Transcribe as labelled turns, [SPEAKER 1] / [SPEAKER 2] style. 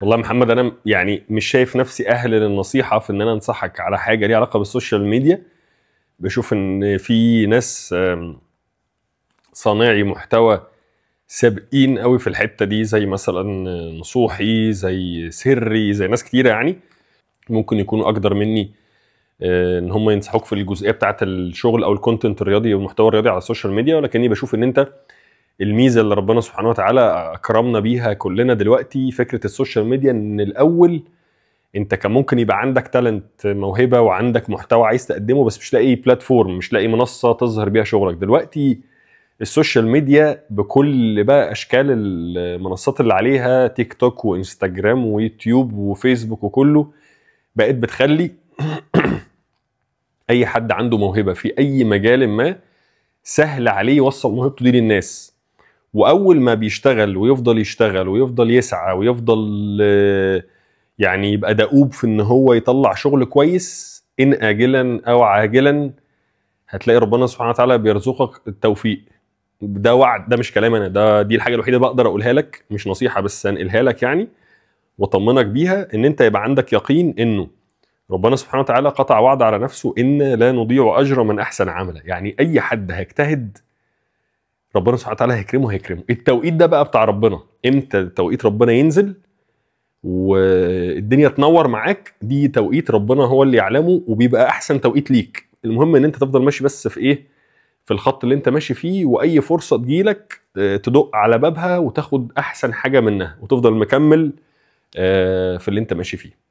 [SPEAKER 1] والله يا محمد، انا يعني مش شايف نفسي اهل للنصيحه في ان انا انصحك على حاجه ليها علاقه بالسوشيال ميديا. بشوف ان في ناس صانعي محتوى سابقين قوي في الحته دي، زي مثلا نصوحي، زي سري، زي ناس كتيره يعني ممكن يكونوا اقدر مني ان هم ينصحوك في الجزئيه بتاعه الشغل او الكونتنت الرياضي والمحتوى الرياضي على السوشيال ميديا. ولكني بشوف ان انت الميزه اللي ربنا سبحانه وتعالى اكرمنا بيها كلنا دلوقتي فكره السوشيال ميديا، ان الاول انت كان ممكن يبقى عندك تالنت، موهبه، وعندك محتوى عايز تقدمه، بس مش لاقي بلاتفورم، مش لاقي منصه تظهر بيها شغلك. دلوقتي السوشيال ميديا بكل بقى اشكال المنصات اللي عليها، تيك توك وانستجرام ويوتيوب وفيسبوك وكله، بقت بتخلي اي حد عنده موهبه في اي مجال ما سهل عليه يوصل موهبته دي للناس. واول ما بيشتغل ويفضل يشتغل ويفضل يسعى ويفضل يعني يبقى دؤوب في ان هو يطلع شغل كويس، ان اجلا او عاجلا هتلاقي ربنا سبحانه وتعالى بيرزقك التوفيق. ده وعد، ده مش كلام انا، دي الحاجه الوحيده بقدر اقولها لك، مش نصيحه بس انقلها لك يعني، واطمنك بيها ان انت يبقى عندك يقين انه ربنا سبحانه وتعالى قطع وعد على نفسه ان لا نضيع اجر من احسن عملا. يعني اي حد هيجتهد ربنا سبحانه وتعالى هيكرمه. التوقيت ده بقى بتاع ربنا، امتى توقيت ربنا ينزل والدنيا تنور معاك، دي توقيت ربنا هو اللي يعلمه، وبيبقى احسن توقيت ليك. المهم ان انت تفضل ماشي بس في ايه، في الخط اللي انت ماشي فيه، واي فرصة تجيلك تدق على بابها وتاخد احسن حاجة منها وتفضل مكمل في اللي انت ماشي فيه.